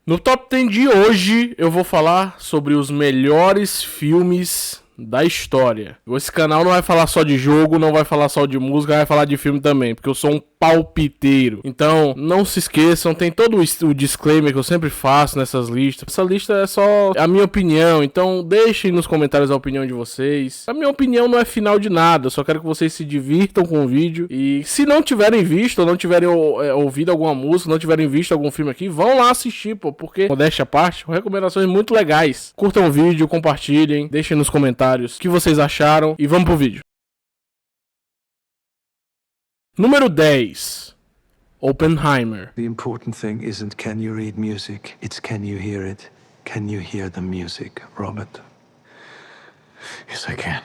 No Top 10 de hoje, eu vou falar sobre os melhores filmes da história. Esse canal não vai falar só de jogo, não vai falar só de música, vai falar de filme também, porque eu sou um palpiteiro. Então, não se esqueçam, tem todo o disclaimer que eu sempre faço nessas listas. Essa lista é só a minha opinião, então deixem nos comentários a opinião de vocês. A minha opinião não é final de nada, eu só quero que vocês se divirtam com o vídeo. E se não tiverem visto, ou não tiverem ouvido alguma música, não tiverem visto algum filme aqui, vão lá assistir, pô, porque, modéstia à parte, recomendações muito legais. Curtam o vídeo, compartilhem, deixem nos comentários o que vocês acharam e vamos pro vídeo. Número 10. Oppenheimer. The important thing isn't can you read music, it's can you hear it. Can you hear the music, Robert? Yes, I can.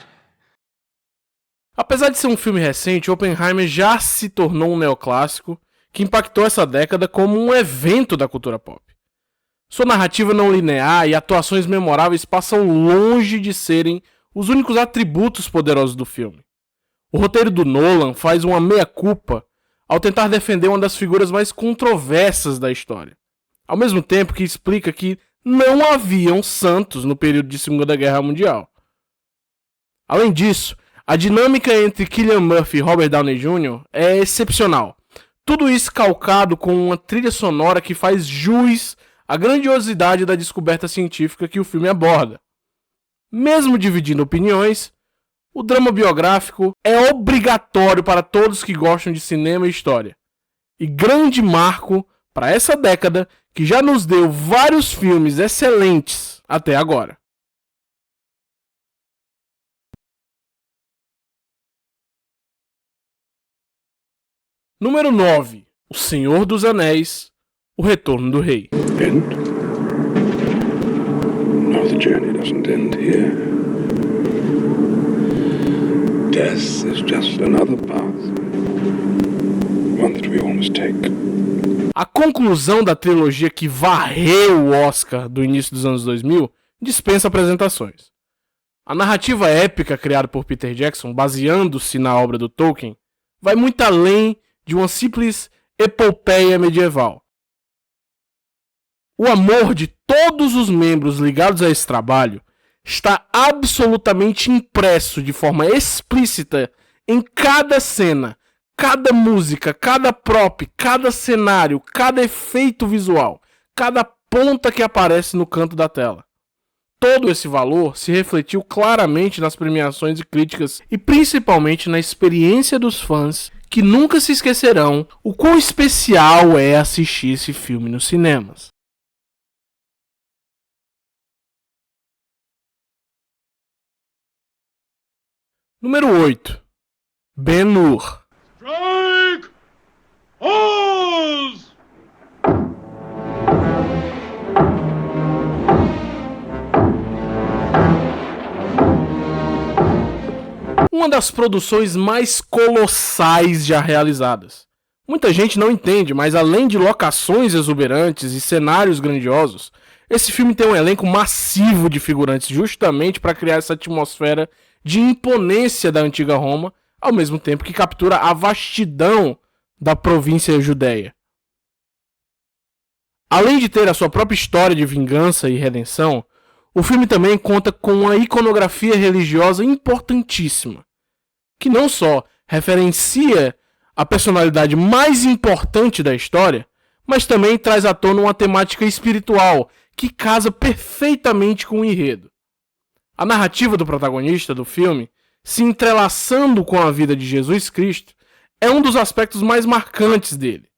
Apesar de ser um filme recente, Oppenheimer já se tornou um neoclássico que impactou essa década como um evento da cultura pop. Sua narrativa não linear e atuações memoráveis passam longe de serem os únicos atributos poderosos do filme. O roteiro do Nolan faz uma meia-culpa ao tentar defender uma das figuras mais controversas da história, ao mesmo tempo que explica que não haviam santos no período de Segunda Guerra Mundial. Além disso, a dinâmica entre Cillian Murphy e Robert Downey Jr. é excepcional. Tudo isso calcado com uma trilha sonora que faz jus à grandiosidade da descoberta científica que o filme aborda. Mesmo dividindo opiniões, o drama biográfico é obrigatório para todos que gostam de cinema e história. E grande marco para essa década que já nos deu vários filmes excelentes até agora. Número 9. O Senhor dos Anéis, O Retorno do Rei. End? No, the journey doesn't end here. Death is just another path. One that we all must take. A conclusão da trilogia que varreu o Oscar do início dos anos 2000 dispensa apresentações. A narrativa épica criada por Peter Jackson, baseando-se na obra do Tolkien, vai muito além de uma simples epopeia medieval. O amor de todos os membros ligados a esse trabalho está absolutamente impresso de forma explícita em cada cena, cada música, cada prop, cada cenário, cada efeito visual, cada ponta que aparece no canto da tela. Todo esse valor se refletiu claramente nas premiações e críticas e principalmente na experiência dos fãs que nunca se esquecerão o quão especial é assistir esse filme nos cinemas. Número 8. Ben-Hur. Strike! Oz! Uma das produções mais colossais já realizadas. Muita gente não entende, mas além de locações exuberantes e cenários grandiosos, esse filme tem um elenco massivo de figurantes justamente para criar essa atmosfera de imponência da antiga Roma, ao mesmo tempo que captura a vastidão da província judeia. Além de ter a sua própria história de vingança e redenção, o filme também conta com uma iconografia religiosa importantíssima, que não só referencia a personalidade mais importante da história, mas também traz à tona uma temática espiritual que casa perfeitamente com o enredo. A narrativa do protagonista do filme, se entrelaçando com a vida de Jesus Cristo, é um dos aspectos mais marcantes dele,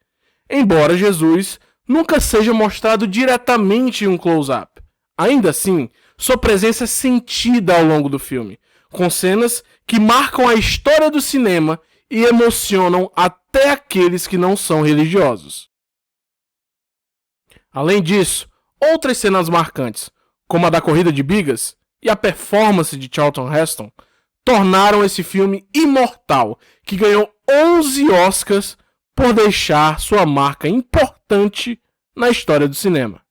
embora Jesus nunca seja mostrado diretamente em um close-up. Ainda assim, sua presença é sentida ao longo do filme, com cenas que marcam a história do cinema e emocionam até aqueles que não são religiosos. Além disso, outras cenas marcantes, como a da corrida de bigas e a performance de Charlton Heston, tornaram esse filme imortal, que ganhou 11 Oscars por deixar sua marca importante na história do cinema.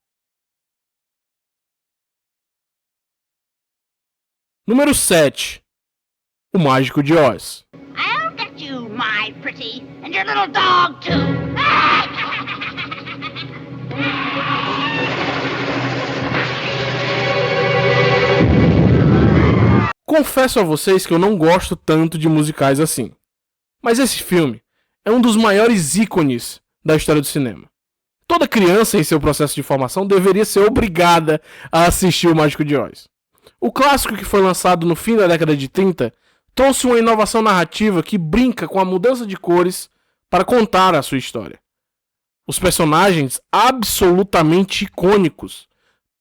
Número 7. O Mágico de Oz. I'll get you, my pretty, and your little dog, too. Confesso a vocês que eu não gosto tanto de musicais assim. Mas esse filme é um dos maiores ícones da história do cinema. Toda criança em seu processo de formação deveria ser obrigada a assistir O Mágico de Oz. O clássico, que foi lançado no fim da década de 30, trouxe uma inovação narrativa que brinca com a mudança de cores para contar a sua história. Os personagens, absolutamente icônicos,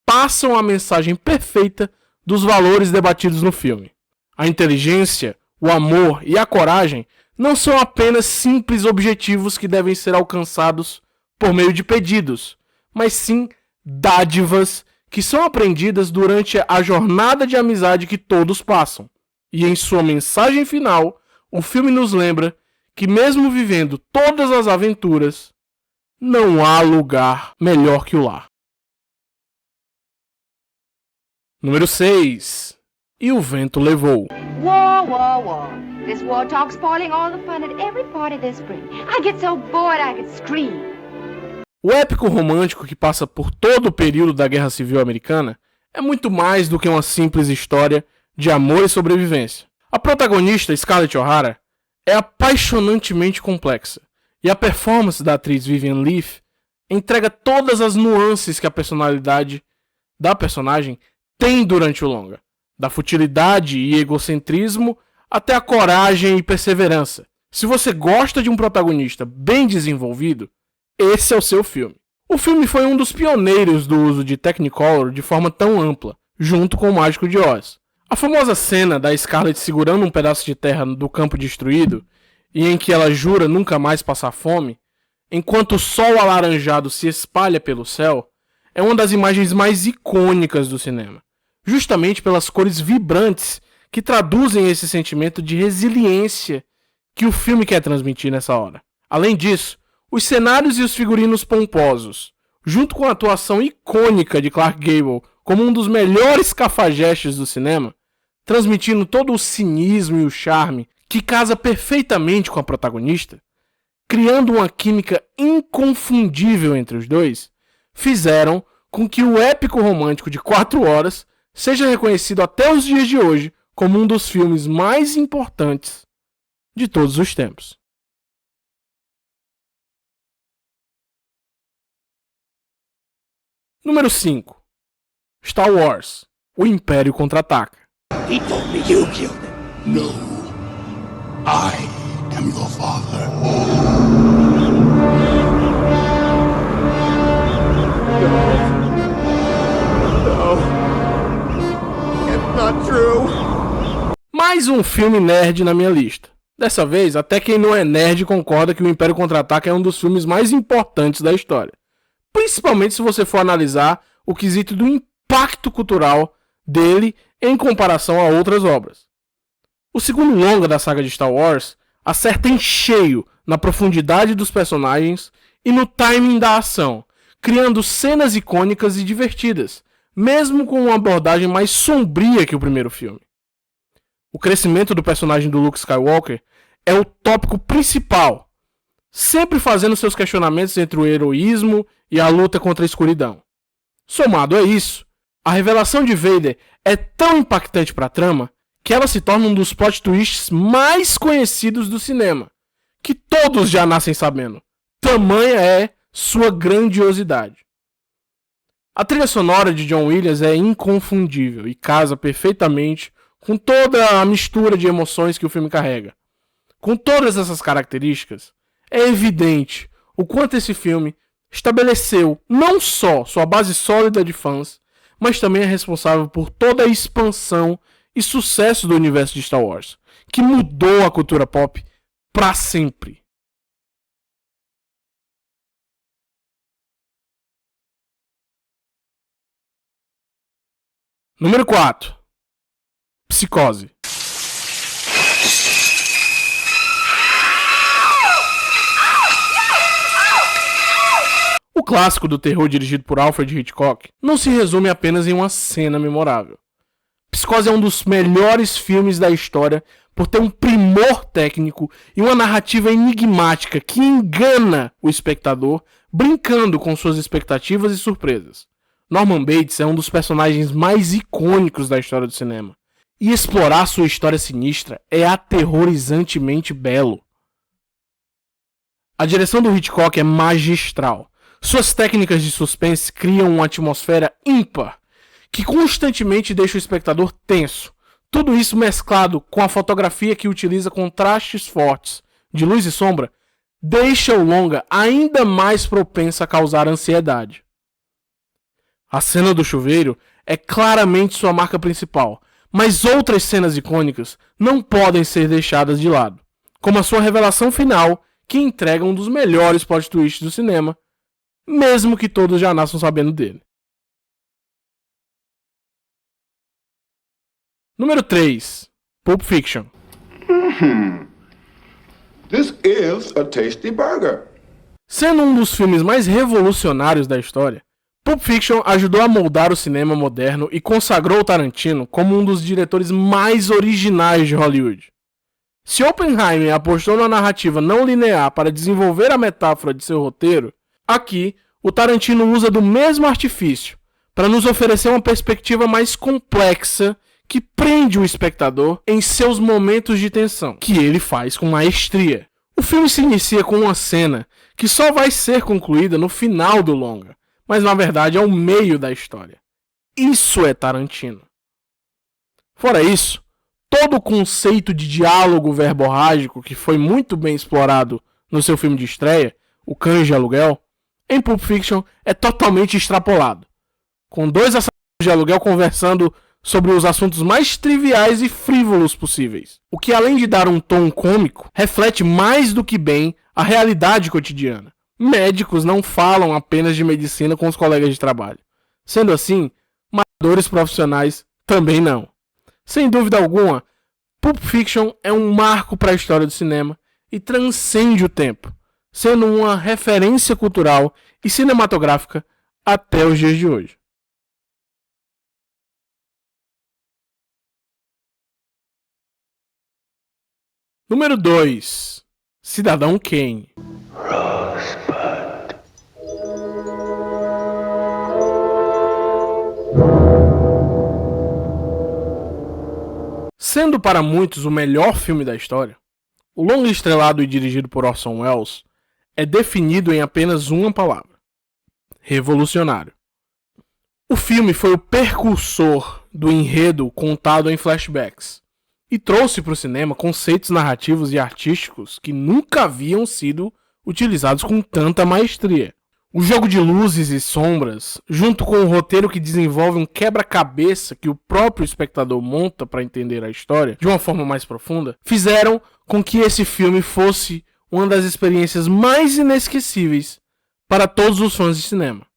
passam a mensagem perfeita dos valores debatidos no filme. A inteligência, o amor e a coragem não são apenas simples objetivos que devem ser alcançados por meio de pedidos, mas sim dádivas que são aprendidas durante a jornada de amizade que todos passam. E em sua mensagem final, o filme nos lembra que, mesmo vivendo todas as aventuras, não há lugar melhor que o lar. Número 6. E o vento levou. War, war, war. This war talk's spoiling all the fun at every party this spring. I get so bored I could scream. O épico romântico que passa por todo o período da Guerra Civil Americana é muito mais do que uma simples história de amor e sobrevivência. A protagonista, Scarlett O'Hara, é apaixonantemente complexa, e a performance da atriz Vivien Leigh entrega todas as nuances que a personalidade da personagem tem durante o longa, da futilidade e egocentrismo até a coragem e perseverança. Se você gosta de um protagonista bem desenvolvido, esse é o seu filme. O filme foi um dos pioneiros do uso de Technicolor de forma tão ampla, junto com O Mágico de Oz. A famosa cena da Scarlett segurando um pedaço de terra do campo destruído, e em que ela jura nunca mais passar fome, enquanto o sol alaranjado se espalha pelo céu, é uma das imagens mais icônicas do cinema, justamente pelas cores vibrantes que traduzem esse sentimento de resiliência que o filme quer transmitir nessa hora. Além disso, os cenários e os figurinos pomposos, junto com a atuação icônica de Clark Gable como um dos melhores cafajestes do cinema, transmitindo todo o cinismo e o charme que casa perfeitamente com a protagonista, criando uma química inconfundível entre os dois, fizeram com que o épico romântico de 4 horas seja reconhecido até os dias de hoje como um dos filmes mais importantes de todos os tempos. Número 5. Star Wars, O Império Contra-Ataca. He told me you killed him. No. I am your father. It's not true. Mais um filme nerd na minha lista. Dessa vez, até quem não é nerd concorda que O Império Contra-Ataca é um dos filmes mais importantes da história. Principalmente se você for analisar o quesito do impacto cultural dele em comparação a outras obras. O segundo longa da saga de Star Wars acerta em cheio na profundidade dos personagens e no timing da ação, criando cenas icônicas e divertidas, mesmo com uma abordagem mais sombria que o primeiro filme. O crescimento do personagem do Luke Skywalker é o tópico principal, sempre fazendo seus questionamentos entre o heroísmo e a luta contra a escuridão. Somado a isso, a revelação de Vader é tão impactante para a trama que ela se torna um dos plot twists mais conhecidos do cinema, que todos já nascem sabendo. Tamanha é sua grandiosidade. A trilha sonora de John Williams é inconfundível e casa perfeitamente com toda a mistura de emoções que o filme carrega. Com todas essas características, é evidente o quanto esse filme estabeleceu não só sua base sólida de fãs, mas também é responsável por toda a expansão e sucesso do universo de Star Wars, que mudou a cultura pop para sempre. Número 4. Psicose. O clássico do terror dirigido por Alfred Hitchcock não se resume apenas em uma cena memorável. Psicose é um dos melhores filmes da história por ter um primor técnico e uma narrativa enigmática que engana o espectador, brincando com suas expectativas e surpresas. Norman Bates é um dos personagens mais icônicos da história do cinema, e explorar sua história sinistra é aterrorizantemente belo. A direção do Hitchcock é magistral. Suas técnicas de suspense criam uma atmosfera ímpar, que constantemente deixa o espectador tenso. Tudo isso mesclado com a fotografia que utiliza contrastes fortes de luz e sombra, deixa o longa ainda mais propenso a causar ansiedade. A cena do chuveiro é claramente sua marca principal, mas outras cenas icônicas não podem ser deixadas de lado, como a sua revelação final, que entrega um dos melhores plot twists do cinema, mesmo que todos já nasçam sabendo dele. Número 3. Pulp Fiction. This is a tasty burger. Sendo um dos filmes mais revolucionários da história, Pulp Fiction ajudou a moldar o cinema moderno e consagrou Tarantino como um dos diretores mais originais de Hollywood. Se Oppenheimer apostou na narrativa não linear para desenvolver a metáfora de seu roteiro, aqui o Tarantino usa do mesmo artifício para nos oferecer uma perspectiva mais complexa que prende o espectador em seus momentos de tensão, que ele faz com maestria. O filme se inicia com uma cena que só vai ser concluída no final do longa, mas na verdade é o meio da história. Isso é Tarantino. Fora isso, todo o conceito de diálogo verborrágico que foi muito bem explorado no seu filme de estreia, O Cães de Aluguel, em Pulp Fiction é totalmente extrapolado, com dois assassinos de aluguel conversando sobre os assuntos mais triviais e frívolos possíveis, o que além de dar um tom cômico, reflete mais do que bem a realidade cotidiana. Médicos não falam apenas de medicina com os colegas de trabalho. Sendo assim, matadores profissionais também não. Sem dúvida alguma, Pulp Fiction é um marco para a história do cinema e transcende o tempo, sendo uma referência cultural e cinematográfica até os dias de hoje. Número 2. Cidadão Kane. Sendo para muitos o melhor filme da história, o longa estrelado e dirigido por Orson Welles é definido em apenas uma palavra: revolucionário. O filme foi o precursor do enredo contado em flashbacks e trouxe para o cinema conceitos narrativos e artísticos que nunca haviam sido utilizados com tanta maestria. O jogo de luzes e sombras, junto com o roteiro que desenvolve um quebra-cabeça que o próprio espectador monta para entender a história de uma forma mais profunda, fizeram com que esse filme fosse uma das experiências mais inesquecíveis para todos os fãs de cinema.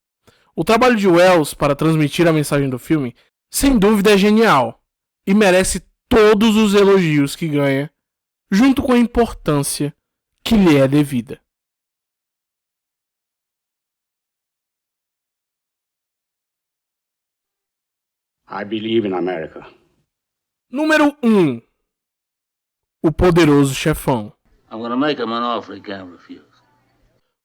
O trabalho de Welles para transmitir a mensagem do filme, sem dúvida, é genial e merece todos os elogios que ganha, junto com a importância que lhe é devida. I believe in America. Número 1. O Poderoso Chefão. I'm gonna make him an offer he can't refuse.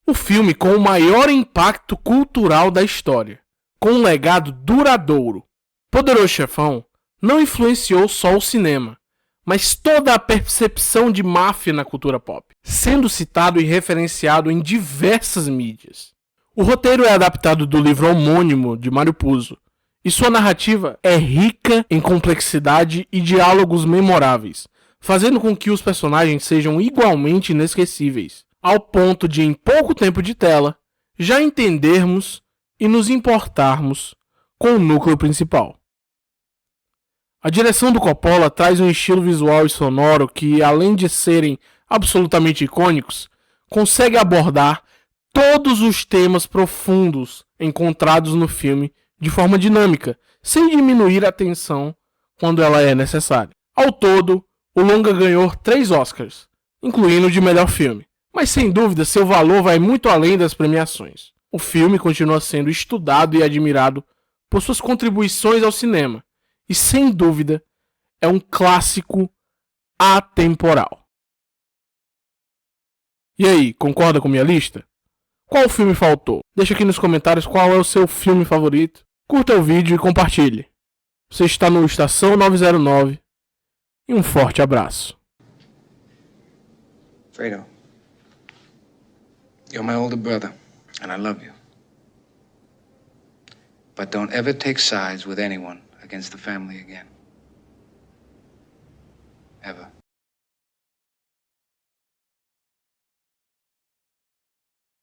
O filme com o maior impacto cultural da história, com um legado duradouro. Poderoso Chefão não influenciou só o cinema, mas toda a percepção de máfia na cultura pop, sendo citado e referenciado em diversas mídias. O roteiro é adaptado do livro homônimo de Mario Puzo, e sua narrativa é rica em complexidade e diálogos memoráveis, fazendo com que os personagens sejam igualmente inesquecíveis, ao ponto de, em pouco tempo de tela, já entendermos e nos importarmos com o núcleo principal. A direção do Coppola traz um estilo visual e sonoro que, além de serem absolutamente icônicos, consegue abordar todos os temas profundos encontrados no filme de forma dinâmica, sem diminuir a tensão quando ela é necessária. Ao todo, o longa ganhou 3 Oscars, incluindo o de melhor filme, mas sem dúvida seu valor vai muito além das premiações. O filme continua sendo estudado e admirado por suas contribuições ao cinema, e sem dúvida é um clássico atemporal. E aí, concorda com minha lista? Qual filme faltou? Deixa aqui nos comentários qual é o seu filme favorito. Curta o vídeo e compartilhe. Você está no Estação 909 e um forte abraço. Fredo, you're my older brother, and I love you. But don't ever take sides with anyone against the family again. Ever.